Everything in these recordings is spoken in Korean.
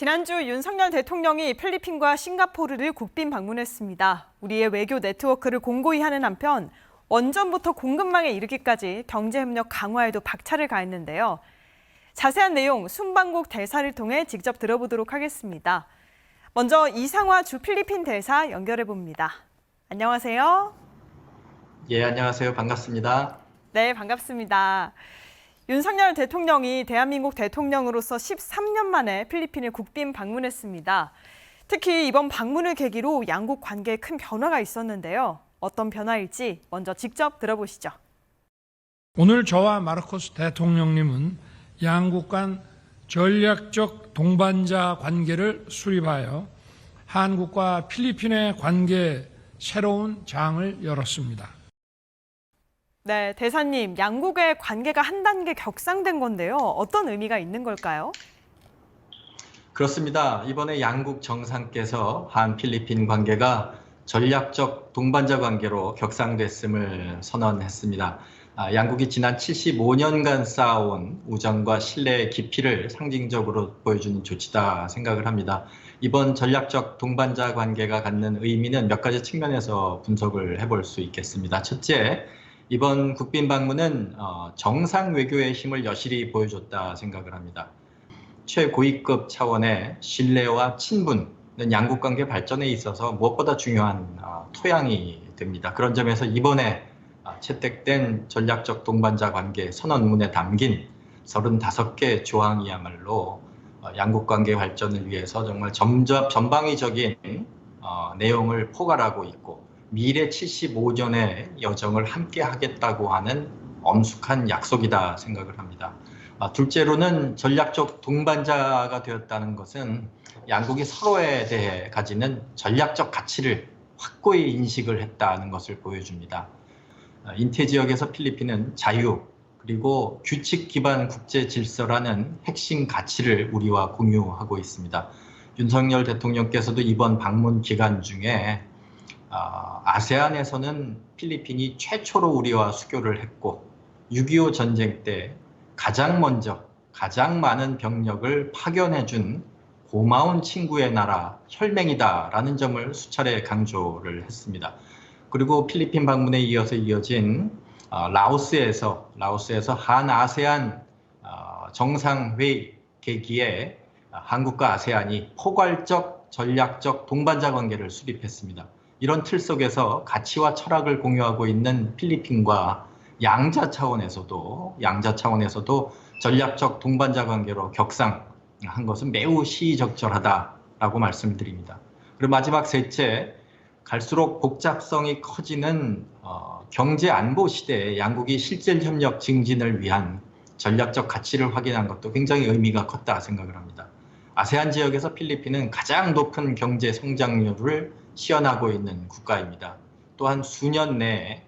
지난주 윤석열 대통령이 필리핀과 싱가포르를 국빈 방문했습니다. 우리의 외교 네트워크를 공고히 하는 한편 원전부터 공급망에 이르기까지 경제협력 강화에도 박차를 가했는데요. 자세한 내용 순방국 대사를 통해 직접 들어보도록 하겠습니다. 먼저 이상화 주 필리핀 대사 연결해 봅니다. 안녕하세요. 예, 안녕하세요. 반갑습니다. 네, 반갑습니다. 윤석열 대통령이 대한민국 대통령으로서 13년 만에 필리핀을 국빈 방문했습니다. 특히 이번 방문을 계기로 양국 관계에 큰 변화가 있었는데요. 어떤 변화일지 먼저 직접 들어보시죠. 오늘 저와 마르코스 대통령님은 양국 간 전략적 동반자 관계를 수립하여 한국과 필리핀의 관계에 새로운 장을 열었습니다. 네, 대사님, 양국의 관계가 한 단계 격상된 건데요. 어떤 의미가 있는 걸까요? 그렇습니다. 이번에 양국 정상께서 한 필리핀 관계가 전략적 동반자 관계로 격상됐음을 선언했습니다. 양국이 지난 75년간 쌓아온 우정과 신뢰의 깊이를 상징적으로 보여주는 조치다 생각을 합니다. 이번 전략적 동반자 관계가 갖는 의미는 몇 가지 측면에서 분석을 해볼 수 있겠습니다. 첫째, 이번 국빈 방문은 정상 외교의 힘을 여실히 보여줬다 생각을 합니다. 최고위급 차원의 신뢰와 친분은 양국 관계 발전에 있어서 무엇보다 중요한 토양이 됩니다. 그런 점에서 이번에 채택된 전략적 동반자 관계 선언문에 담긴 35개 조항이야말로 양국 관계 발전을 위해서 정말 전방위적인 내용을 포괄하고 있고 미래 75년의 여정을 함께 하겠다고 하는 엄숙한 약속이다 생각을 합니다. 둘째로는 전략적 동반자가 되었다는 것은 양국이 서로에 대해 가지는 전략적 가치를 확고히 인식을 했다는 것을 보여줍니다. 인태 지역에서 필리핀은 자유 그리고 규칙 기반 국제 질서라는 핵심 가치를 우리와 공유하고 있습니다. 윤석열 대통령께서도 이번 방문 기간 중에 아세안에서는 필리핀이 최초로 우리와 수교를 했고 6.25 전쟁 때 가장 먼저 가장 많은 병력을 파견해준 고마운 친구의 나라 혈맹이다라는 점을 수차례 강조를 했습니다. 그리고 필리핀 방문에 이어서 이어진 라오스에서 한 아세안 정상회의 계기에 한국과 아세안이 포괄적 전략적 동반자 관계를 수립했습니다. 이런 틀 속에서 가치와 철학을 공유하고 있는 필리핀과 양자 차원에서도 전략적 동반자 관계로 격상한 것은 매우 시의적절하다라고 말씀드립니다. 그리고 마지막 셋째, 갈수록 복잡성이 커지는 경제 안보 시대에 양국이 실질 협력 증진을 위한 전략적 가치를 확인한 것도 굉장히 의미가 컸다 생각을 합니다. 아세안 지역에서 필리핀은 가장 높은 경제 성장률을 시현하고 있는 국가입니다. 또한 수년 내에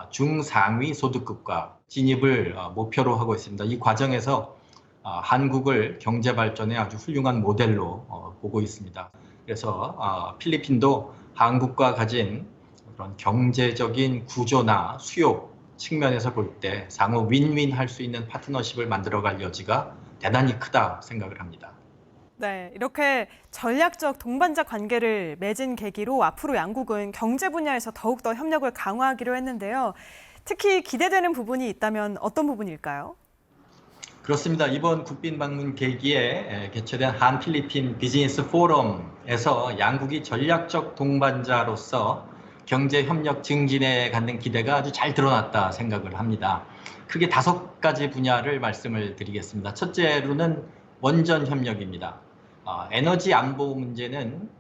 중상위 소득국가 진입을 목표로 하고 있습니다. 이 과정에서 한국을 경제 발전의 아주 훌륭한 모델로 보고 있습니다. 그래서 필리핀도 한국과 가진 그런 경제적인 구조나 수요 측면에서 볼 때 상호 윈윈 할 수 있는 파트너십을 만들어갈 여지가 대단히 크다 생각을 합니다. 네, 이렇게 전략적 동반자 관계를 맺은 계기로 앞으로 양국은 경제 분야에서 더욱더 협력을 강화하기로 했는데요. 특히 기대되는 부분이 있다면 어떤 부분일까요? 그렇습니다. 이번 국빈 방문 계기에 개최된 한 필리핀 비즈니스 포럼에서 양국이 전략적 동반자로서 경제 협력 증진에 갖는 기대가 아주 잘 드러났다 생각을 합니다. 크게 5가지 분야를 말씀을 드리겠습니다. 첫째로는 원전 협력입니다. 에너지 안보 문제는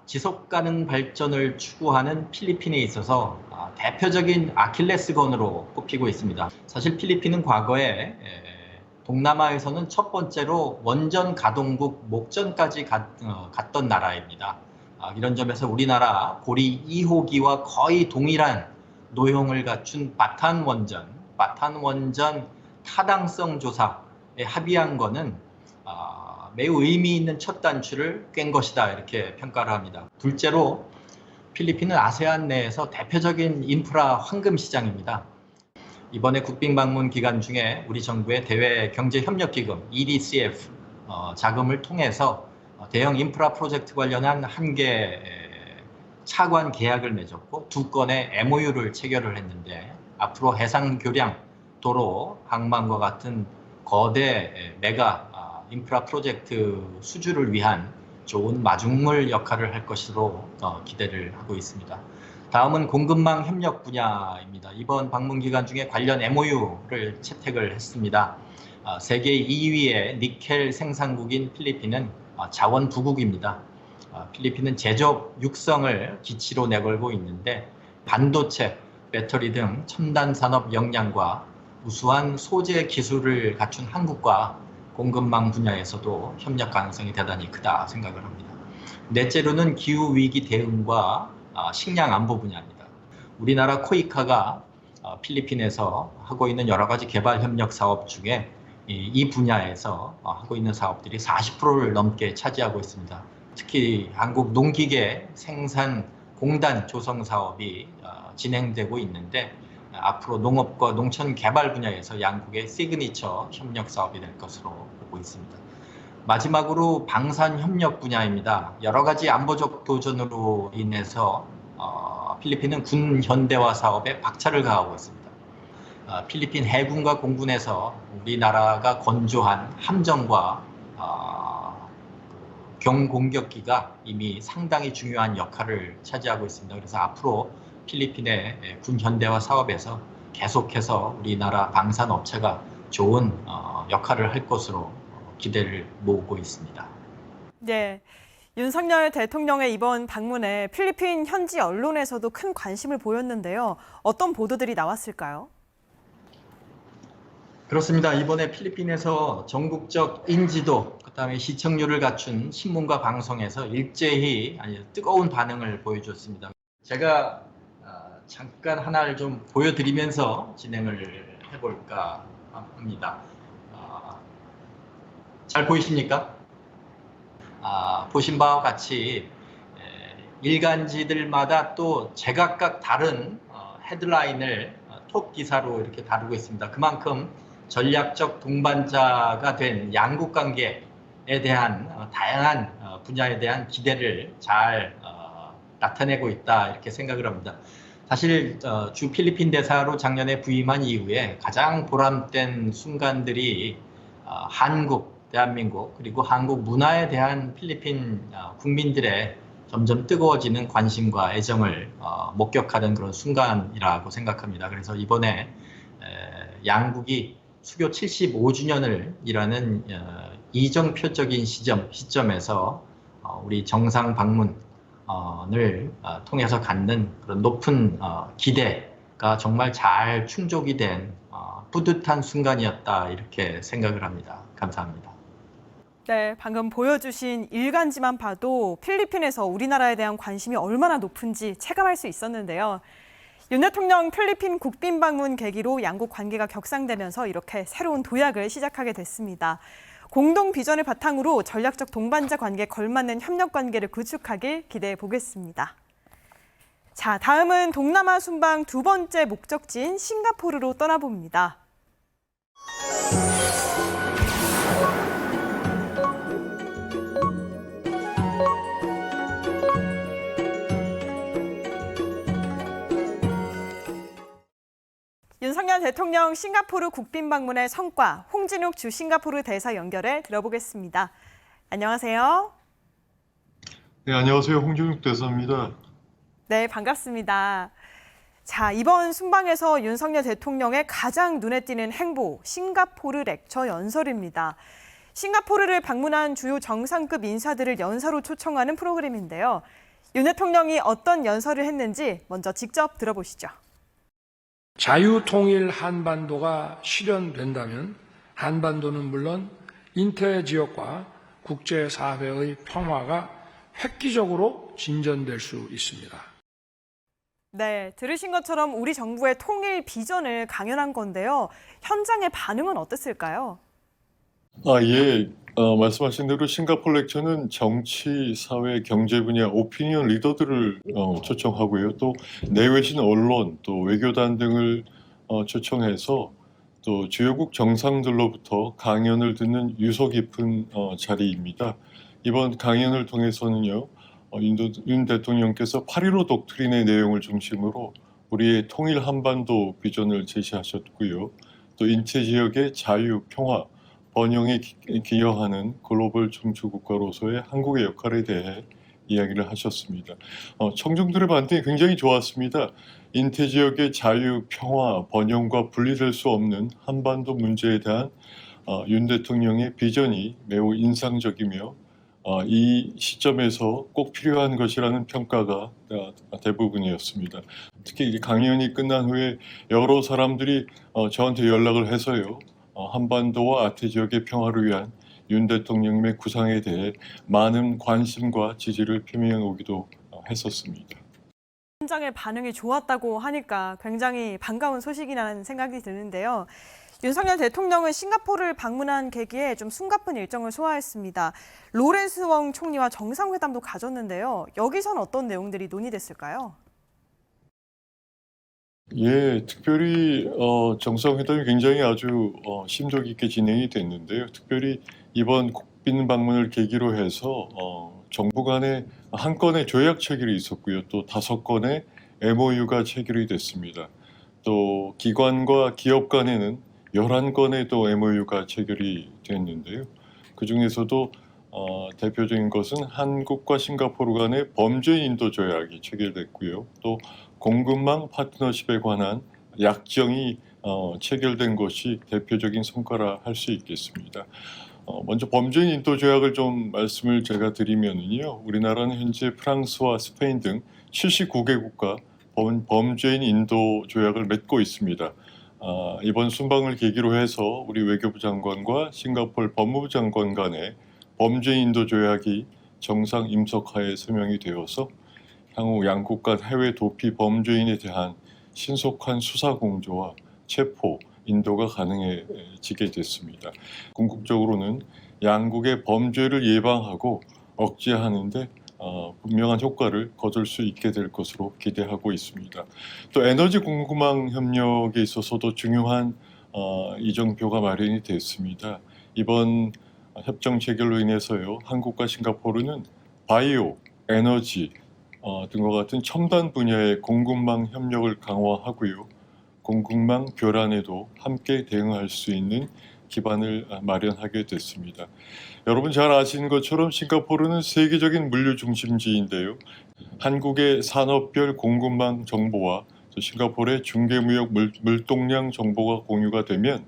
지속 가능 발전을 추구하는 필리핀에 있어서 대표적인 아킬레스건으로 꼽히고 있습니다. 사실 필리핀은 과거에 동남아에서는 첫 번째로 원전 가동국 목전까지 갔던 나라입니다. 이런 점에서 우리나라 고리 2호기와 거의 동일한 노형을 갖춘 바탄 원전 타당성 조사에 합의한 것은 매우 의미 있는 첫 단추를 깬 것이다 이렇게 평가를 합니다. 둘째로 필리핀은 아세안 내에서 대표적인 인프라 황금 시장입니다. 이번에 국빈 방문 기간 중에 우리 정부의 대외 경제협력기금 EDCF 자금을 통해서 대형 인프라 프로젝트 관련한 한 개 차관 계약을 맺었고 2건의 MOU를 체결을 했는데 앞으로 해상 교량, 도로, 항만과 같은 거대 메가 인프라 프로젝트 수주를 위한 좋은 마중물 역할을 할 것으로 기대를 하고 있습니다. 다음은 공급망 협력 분야입니다. 이번 방문 기간 중에 관련 MOU를 채택을 했습니다. 세계 2위의 니켈 생산국인 필리핀은 자원 부국입니다. 필리핀은 제조업 육성을 기치로 내걸고 있는데 반도체, 배터리 등 첨단 산업 역량과 우수한 소재 기술을 갖춘 한국과 공급망 분야에서도 협력 가능성이 대단히 크다 생각을 합니다. 넷째로는 기후위기 대응과 식량 안보 분야입니다. 우리나라 코이카가 필리핀에서 하고 있는 여러 가지 개발 협력 사업 중에 이 분야에서 하고 있는 사업들이 40%를 넘게 차지하고 있습니다. 특히 한국 농기계 생산 공단 조성 사업이 진행되고 있는데 앞으로 농업과 농촌 개발 분야에서 양국의 시그니처 협력 사업이 될 것으로 보고 있습니다. 마지막으로 방산 협력 분야입니다. 여러 가지 안보적 도전으로 인해서 필리핀은 군 현대화 사업에 박차를 가하고 있습니다. 필리핀 해군과 공군에서 우리나라가 건조한 함정과 경공격기가 이미 상당히 중요한 역할을 차지하고 있습니다. 그래서 앞으로 필리핀의 군 현대화 사업에서 계속해서 우리나라 방산 업체가 좋은 역할을 할 것으로 기대를 모으고 있습니다. 네, 윤석열 대통령의 이번 방문에 필리핀 현지 언론에서도 큰 관심을 보였는데요. 어떤 보도들이 나왔을까요? 그렇습니다. 이번에 필리핀에서 전국적 인지도, 그다음에 시청률을 갖춘 신문과 방송에서 일제히 뜨거운 반응을 보여줬습니다. 제가 잠깐 하나를 좀 보여드리면서 진행을 해볼까 합니다. 잘 보이십니까? 보신 바와 같이 일간지들마다 또 제각각 다른 헤드라인을 톱 기사로 이렇게 다루고 있습니다. 그만큼 전략적 동반자가 된 양국 관계에 대한 다양한 분야에 대한 기대를 잘 나타내고 있다 이렇게 생각을 합니다. 사실 주 필리핀 대사로 작년에 부임한 이후에 가장 보람된 순간들이 한국, 대한민국 그리고 한국 문화에 대한 필리핀 국민들의 점점 뜨거워지는 관심과 애정을 목격하는 그런 순간이라고 생각합니다. 그래서 이번에 양국이 수교 75주년을 일하는 이정표적인 시점에서 우리 정상 방문을 통해서 갖는 그런 높은 기대가 정말 잘 충족이 된 뿌듯한 순간이었다 이렇게 생각을 합니다. 감사합니다. 네, 방금 보여주신 일간지만 봐도 필리핀에서 우리나라에 대한 관심이 얼마나 높은지 체감할 수 있었는데요. 윤 대통령 필리핀 국빈 방문 계기로 양국 관계가 격상되면서 이렇게 새로운 도약을 시작하게 됐습니다. 공동 비전을 바탕으로 전략적 동반자 관계에 걸맞는 협력 관계를 구축하길 기대해 보겠습니다. 자, 다음은 동남아 순방 두 번째 목적지인 싱가포르로 떠나봅니다. 윤석열 대통령 싱가포르 국빈 방문의 성과, 홍진욱 주 싱가포르 대사 연결해 들어보겠습니다. 안녕하세요. 네, 안녕하세요. 홍진욱 대사입니다. 네, 반갑습니다. 자, 이번 순방에서 윤석열 대통령의 가장 눈에 띄는 행보, 싱가포르 렉처 연설입니다. 싱가포르를 방문한 주요 정상급 인사들을 연사로 초청하는 프로그램인데요. 윤 대통령이 어떤 연설을 했는지 먼저 직접 들어보시죠. 자유통일 한반도가 실현된다면 한반도는 물론 인태 지역과 국제사회의 평화가 획기적으로 진전될 수 있습니다. 네, 들으신 것처럼 우리 정부의 통일 비전을 강연한 건데요. 현장의 반응은 어땠을까요? 예. 말씀하신 대로 싱가포르 렉처는 정치, 사회, 경제 분야 오피니언 리더들을 초청하고요. 또 내외신 언론, 또 외교단 등을 초청해서 또 주요국 정상들로부터 강연을 듣는 유서 깊은 자리입니다. 이번 강연을 통해서는요, 윤 대통령께서 8.15 독트린의 내용을 중심으로 우리의 통일 한반도 비전을 제시하셨고요. 또 인체 지역의 자유, 평화, 번영에 기여하는 글로벌 중추국가로서의 한국의 역할에 대해 이야기를 하셨습니다. 청중들의 반응이 굉장히 좋았습니다. 인태 지역의 자유, 평화, 번영과 분리될 수 없는 한반도 문제에 대한 윤 대통령의 비전이 매우 인상적이며 이 시점에서 꼭 필요한 것이라는 평가가 대부분이었습니다. 특히 강연이 끝난 후에 여러 사람들이 저한테 연락을 해서요. 한반도와 아태 지역의 평화를 위한 윤 대통령님의 구상에 대해 많은 관심과 지지를 표명해 오기도 했었습니다. 현장의 반응이 좋았다고 하니까 굉장히 반가운 소식이라는 생각이 드는데요. 윤석열 대통령은 싱가포르를 방문한 계기에 좀 숨가쁜 일정을 소화했습니다. 로렌스 웡 총리와 정상회담도 가졌는데요. 여기선 어떤 내용들이 논의됐을까요? 예, 특별히 정상회담이 굉장히 아주 심도 깊게 진행이 됐는데요. 특별히 이번 국빈 방문을 계기로 해서 정부 간에 한 건의 조약 체결이 있었고요. 또 5건의 MOU가 체결이 됐습니다. 또 기관과 기업 간에는 11건의 또 MOU가 체결이 됐는데요. 그 중에서도 대표적인 것은 한국과 싱가포르 간의 범죄 인도 조약이 체결됐고요. 또 공급망 파트너십에 관한 약정이 체결된 것이 대표적인 성과라 할 수 있겠습니다. 먼저 범죄인 인도 조약을 좀 말씀을 제가 드리면요. 우리나라는 현재 프랑스와 스페인 등 79개국과 범죄인 인도 조약을 맺고 있습니다. 이번 순방을 계기로 해서 우리 외교부 장관과 싱가포르 법무부 장관 간의 범죄인 인도 조약이 정상 임석하에 서명이 되어서 향후 양국 간 해외 도피 범죄인에 대한 신속한 수사 공조와 체포, 인도가 가능해지게 됐습니다. 궁극적으로는 양국의 범죄를 예방하고 억제하는 데 분명한 효과를 거둘 수 있게 될 것으로 기대하고 있습니다. 또 에너지 공급망 협력에 있어서도 중요한 이정표가 마련이 됐습니다. 이번 협정 체결로 인해서요, 한국과 싱가포르는 바이오, 에너지 등과 같은 첨단 분야의 공급망 협력을 강화하고요. 공급망 교란에도 함께 대응할 수 있는 기반을 마련하게 됐습니다. 여러분 잘 아시는 것처럼 싱가포르는 세계적인 물류 중심지인데요. 한국의 산업별 공급망 정보와 싱가포르의 중개무역 물동량 정보가 공유가 되면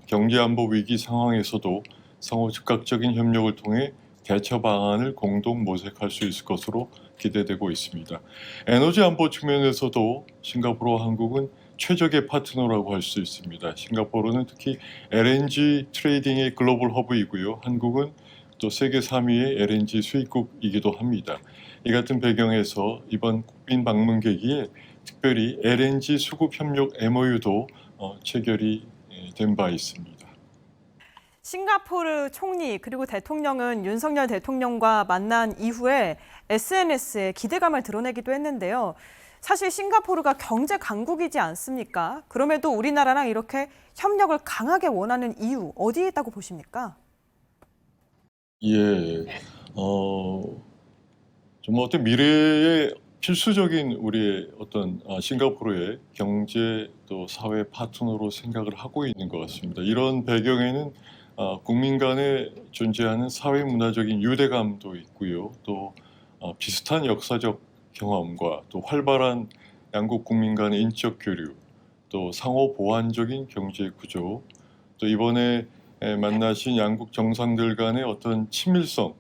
경제안보 위기 상황에서도 상호 즉각적인 협력을 통해 대처 방안을 공동 모색할 수 있을 것으로 기대되고 있습니다. 에너지 안보 측면에서도 싱가포르와 한국은 최적의 파트너라고 할 수 있습니다. 싱가포르는 특히 LNG 트레이딩의 글로벌 허브이고요. 한국은 또 세계 3위의 LNG 수입국이기도 합니다. 이 같은 배경에서 이번 국빈 방문 계기에 특별히 LNG 수급 협력 MOU도 체결이 된 바 있습니다. 싱가포르 총리 그리고 대통령은 윤석열 대통령과 만난 이후에 SNS에 기대감을 드러내기도 했는데요. 사실 싱가포르가 경제 강국이지 않습니까? 그럼에도 우리나라랑 이렇게 협력을 강하게 원하는 이유 어디에 있다고 보십니까? 예, 좀 어떤 미래의 필수적인 우리의 어떤 싱가포르의 경제 또 사회 파트너로 생각을 하고 있는 것 같습니다. 이런 배경에는 국민 간에 존재하는 사회 문화적인 유대감도 있고요. 또 비슷한 역사적 경험과 또 활발한 양국 국민 간의 인적 교류, 또 상호 보완적인 경제 구조, 또 이번에 만나신 양국 정상들 간의 어떤 친밀성,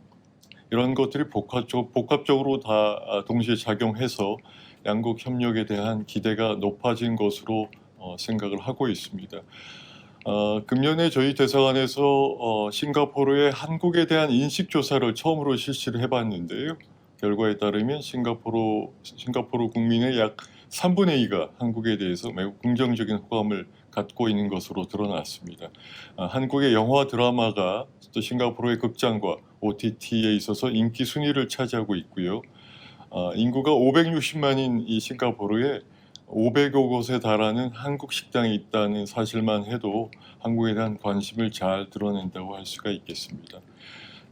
이런 것들이 복합적으로 다 동시에 작용해서 양국 협력에 대한 기대가 높아진 것으로 생각을 하고 있습니다. 금년에 저희 대사관에서 싱가포르의 한국에 대한 인식 조사를 처음으로 실시를 해봤는데요. 결과에 따르면 싱가포르 국민의 약 3분의 2가 한국에 대해서 매우 긍정적인 호감을 갖고 있는 것으로 드러났습니다. 한국의 영화 드라마가 또 싱가포르의 극장과 OTT에 있어서 인기 순위를 차지하고 있고요. 인구가 560만인 이 싱가포르에 500여 곳에 달하는 한국 식당이 있다는 사실만 해도 한국에 대한 관심을 잘 드러낸다고 할 수가 있겠습니다.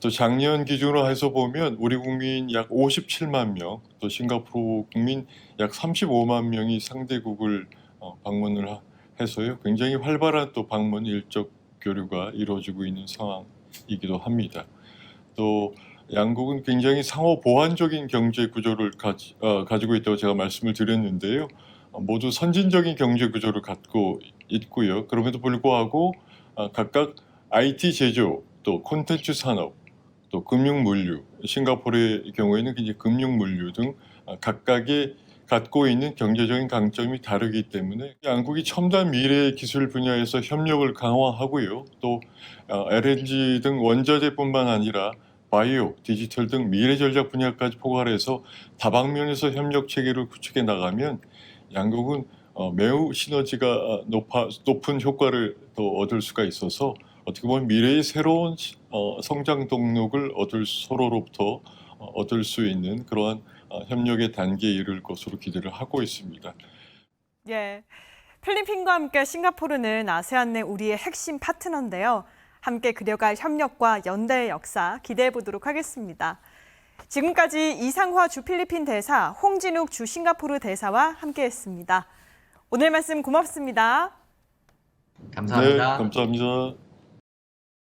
또 작년 기준으로 해서 보면 우리 국민 약 57만 명, 또 싱가포르 국민 약 35만 명이 상대국을 방문을 해서요. 굉장히 활발한 또 방문 일적 교류가 이루어지고 있는 상황이기도 합니다. 또 양국은 굉장히 상호 보완적인 경제 구조를 가지고 있다고 제가 말씀을 드렸는데요. 모두 선진적인 경제 구조를 갖고 있고요. 그럼에도 불구하고 각각 IT 제조, 또 콘텐츠 산업, 또 금융 물류, 싱가포르의 경우에는 이제 금융 물류 등 각각의 갖고 있는 경제적인 강점이 다르기 때문에 양국이 첨단 미래 기술 분야에서 협력을 강화하고요. 또 LNG 등 원자재뿐만 아니라 바이오, 디지털 등 미래 전략 분야까지 포괄해서 다방면에서 협력 체계를 구축해 나가면 양국은 매우 시너지가 높은 효과를 또 얻을 수가 있어서 어떻게 보면 미래의 새로운 성장 동력을 서로로부터 얻을 수 있는 그러한 협력의 단계에 이를 것으로 기대를 하고 있습니다. 예, 필리핀과 함께 싱가포르는 아세안 내 우리의 핵심 파트너인데요. 함께 그려갈 협력과 연대의 역사 기대해 보도록 하겠습니다. 지금까지 이상화 주 필리핀 대사, 홍진욱 주 싱가포르 대사와 함께했습니다. 오늘 말씀 고맙습니다. 감사합니다. 네, 감사합니다.